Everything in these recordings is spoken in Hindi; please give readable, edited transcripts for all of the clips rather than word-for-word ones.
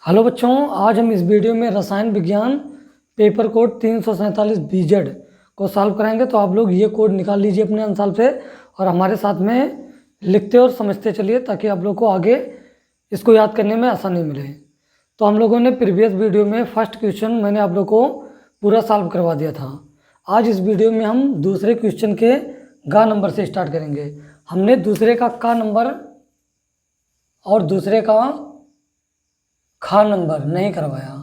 हेलो बच्चों, आज हम इस वीडियो में रसायन विज्ञान पेपर कोड 347 बीजेड को सॉल्व कराएंगे। तो आप लोग ये कोड निकाल लीजिए अपने अनुसार से और हमारे साथ में लिखते और समझते चलिए ताकि आप लोग को आगे इसको याद करने में आसानी मिले। तो हम लोगों ने प्रीवियस वीडियो में फर्स्ट क्वेश्चन मैंने आप लोग को पूरा सॉल्व करवा दिया था। आज इस वीडियो में हम दूसरे क्वेश्चन के गा नंबर से स्टार्ट करेंगे। हमने दूसरे का नंबर और दूसरे का खा नंबर नहीं करवाया।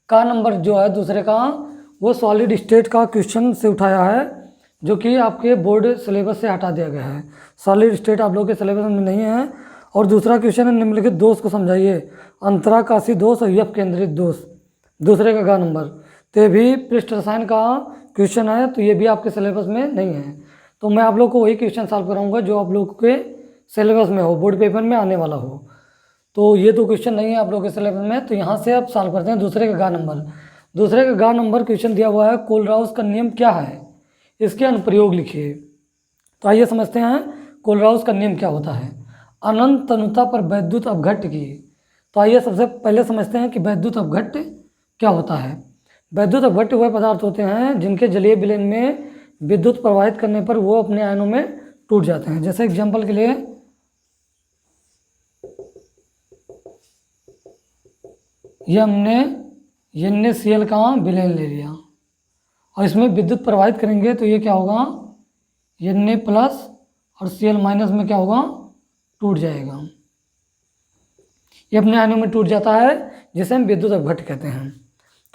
का नंबर जो है दूसरे का वो सॉलिड स्टेट का क्वेश्चन से उठाया है, जो कि आपके बोर्ड सिलेबस से हटा दिया गया है। सॉलिड स्टेट आप लोगों के सिलेबस में नहीं है। और दूसरा क्वेश्चन है निम्नलिखित दोष को समझाइए। अंतराकाशी दोष और यफ केंद्रित दोष, दूसरे का नंबर। तो ये भी पृष्ठ रसायन का क्वेश्चन है, तो ये भी आपके सिलेबस में नहीं है। तो मैं आप लोग को वही क्वेश्चन सॉल्व कराऊंगा जो आप लोग के सिलेबस में हो, बोर्ड पेपर में आने वाला हो। तो ये तो क्वेश्चन नहीं है आप लोगों के सिलेबस में, तो यहाँ से आप सॉल्व करते हैं दूसरे का गा नंबर। दूसरे का गा नंबर क्वेश्चन दिया हुआ है, कोलराउस का नियम क्या है, इसके अनुप्रयोग लिखिए। तो आइए समझते हैं कोलराउस का नियम क्या होता है। अनंत तनुता पर वैद्युत अपघट्ट की। तो आइए सबसे पहले समझते हैं कि वैद्युत अपघट्ट क्या होता है। वैद्युत अपघट्ट वह पदार्थ होते हैं जिनके जलीय विलयन में विद्युत प्रवाहित करने पर वो अपने आयनों में टूट जाते हैं। जैसे एग्जाम्पल के लिए ये हमने NaCl का विलयन ले लिया और इसमें विद्युत प्रवाहित करेंगे तो ये क्या होगा, Na प्लस और Cl माइनस में क्या होगा, टूट जाएगा। ये अपने आयनों में टूट जाता है, जिसे हम विद्युत अपघट्ट कहते हैं।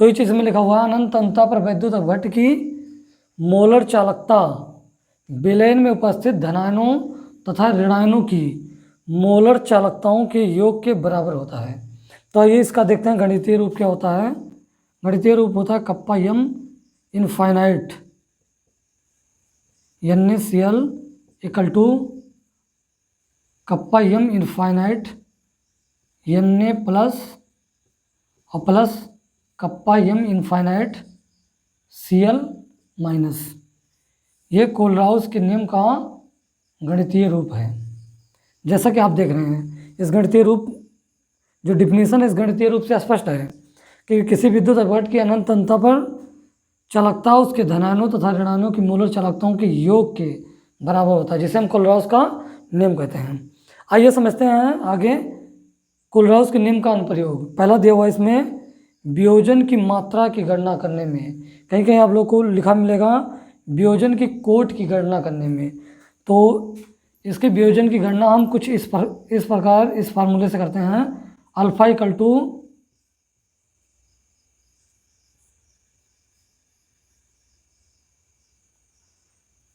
तो ये चीज़ में लिखा हुआ है अनंत तनुता पर वैद्युत अपघट्ट की मोलर चालकता विलयन में उपस्थित धनायनों तथा ऋणायनों की मोलर चालकताओं के योग के बराबर होता है। तो ये इसका देखते हैं गणितीय रूप क्या होता है। गणितीय रूप होता है कप्पा यम infinite NaCl equal to kappa यम इनफाइनाइट Na प्लस और प्लस कप्पा यम इनफाइनाइट Cl माइनस। ये कोलराउस के नियम का गणितीय रूप है। जैसा कि आप देख रहे हैं, इस गणितीय रूप जो डिफिनीशन इस गणितीय रूप से स्पष्ट है कि किसी विद्युत अपघट्ट की अनंत तनुता पर चालकता उसके धनायनों तथा ऋणायनों की मोलर चालकताओं के योग के बराबर होता है, जिसे हम कोलराउस का नियम कहते हैं। आइए समझते हैं आगे कोलराउस के नियम का अनुप्रयोग। पहला दिया हुआ इसमें वियोजन की मात्रा की गणना करने में, कहीं कहीं आप लोग को लिखा मिलेगा वियोजन की कोट की गणना करने में। तो इसके वियोजन की गणना हम कुछ इस प्रकार इस फार्मूले से करते हैं। अल्फा इक्वल टू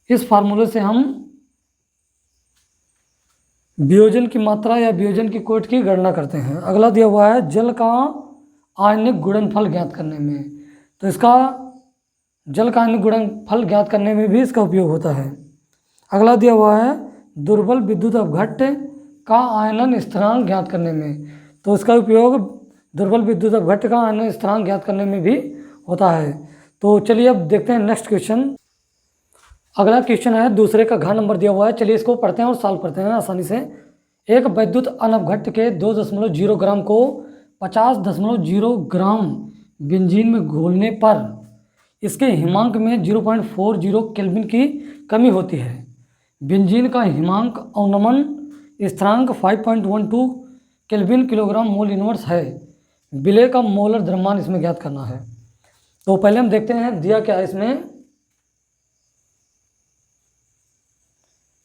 इस फार्मूले से हम वियोजन की मात्रा या वियोजन की कोट की गणना करते हैं। अगला दिया हुआ है जल का आयनिक गुणनफल ज्ञात करने में। तो इसका जल का आयनिक गुणनफल ज्ञात करने में भी इसका उपयोग होता है। अगला दिया हुआ है दुर्बल विद्युत अपघट्ट का आयनन स्थिरांक ज्ञात करने में। तो इसका उपयोग दुर्बल विद्युत अपघट्ट का आयनन स्थिरांक ज्ञात करने में भी होता है। तो चलिए अब देखते हैं नेक्स्ट क्वेश्चन। अगला क्वेश्चन है दूसरे का घा नंबर दिया हुआ है। चलिए इसको पढ़ते हैं और सॉल्व करते हैं आसानी से। एक वैद्युत अनपघट्ट के 2.0 ग्राम को 50.0 ग्राम बेंजीन में घोलने पर इसके हिमांक में 0.40 केल्विन की कमी होती है। बेंजीन का हिमांक अवनमन स्थिरांक 5.12 केल्विन किलोग्राम मोल इनवर्स है। विलय का मोलर द्रव्यमान इसमें ज्ञात करना है। तो पहले हम देखते हैं दिया क्या है इसमें,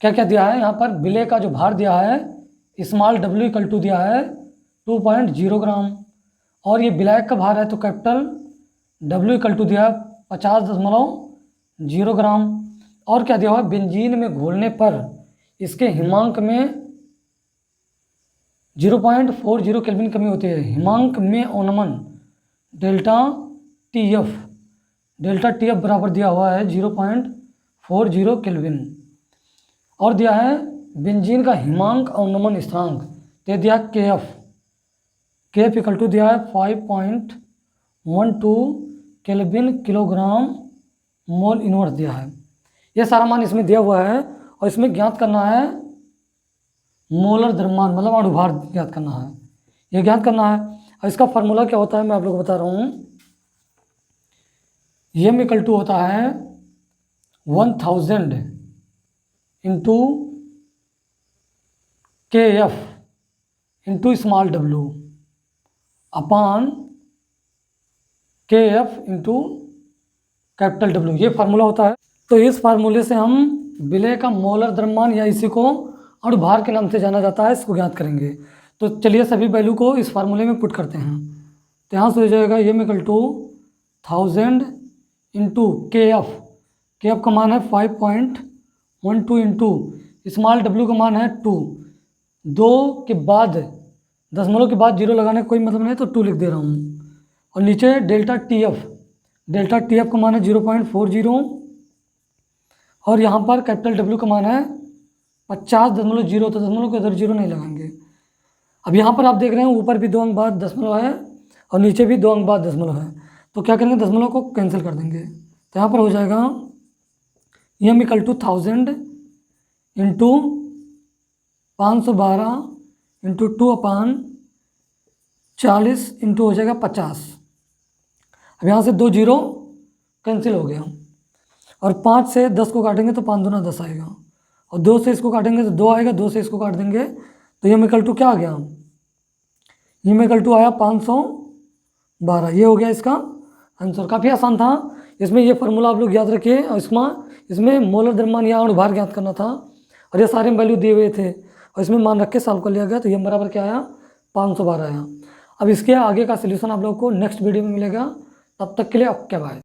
क्या क्या दिया है। यहाँ पर विलय का जो भार दिया है स्मॉल w इक्वल टू दिया है 2.0 ग्राम, और ये विलायक का भार है तो कैपिटल W इक्वल टू दिया है 50.0 ग्राम। और क्या दिया हुआ है, बेंजीन में घोलने पर इसके हिमांक में 0.40 केल्विन कमी होती है। हिमांक में अवनमन डेल्टा TF बराबर दिया हुआ है 0.40 केल्विन। और दिया है बेंजीन का हिमांक अवनमन स्थिरांक, तो दिया KF इक्वल टू दिया है 5.12 केल्विन किलोग्राम मोल इनवर्स दिया है। ये सारा मान इसमें दिया हुआ है और इसमें ज्ञात करना है मोलर द्रव्यमान, मतलब अणुभार ज्ञात करना है, ये ज्ञात करना है। और इसका फार्मूला क्या होता है मैं आप लोगों को बता रहा हूँ। m इक्वल टू होता है 1000 into KF into small w अपान KF इंटू कैपिटल W, ये फार्मूला होता है। तो इस फार्मूले से हम विलय का मोलर द्रव्यमान या इसी को अणुभार के नाम से जाना जाता है, इसको ज्ञात करेंगे। तो चलिए सभी वैल्यू को इस फार्मूले में पुट करते हैं। तो यहाँ से हो जाएगा m equal to 1000 into KF का मान है 5.12 इंटू स्मॉल w का मान है 2, 2 के बाद दशमलव के बाद जीरो लगाने का कोई मतलब नहीं, तो 2 लिख दे रहा हूँ। और नीचे डेल्टा TF का मान है 0.40 और यहाँ पर कैपिटल W का मान है 50.0, तो दशमलव के इधर जीरो नहीं लगाएंगे। अब यहाँ पर आप देख रहे हैं ऊपर भी 2 अंक बाद दशमलव है और नीचे भी 2 अंक बाद दशमलव है, तो क्या करेंगे दशमलव को कैंसिल कर देंगे। तो यहाँ पर हो जाएगा m equal to 1000 into 512 into 2 upon 40 into हो जाएगा 50। अब यहाँ से 2 जीरो कैंसिल हो गया और 5 से 10 को काटेंगे तो 5 दूना 10 आएगा और 2 से इसको काटेंगे तो 2 आएगा, 2 से इसको काट देंगे तो m इक्वल टू क्या आ गया, m इक्वल टू आया 512। ये हो गया इसका आंसर। काफ़ी आसान था। इसमें ये फार्मूला आप लोग याद रखिए और इसमें मोलर द्रव्यमान या अणुभार ज्ञात करना था और ये सारे वैल्यू दिए हुए थे और इसमें मान रख के सॉल्व कर लिया गया। तो ये बराबर क्या आया 512 आया। अब इसके आगे का सोल्यूशन आप लोगों को नेक्स्ट वीडियो में मिलेगा। तब तक के लिए ओके बाय।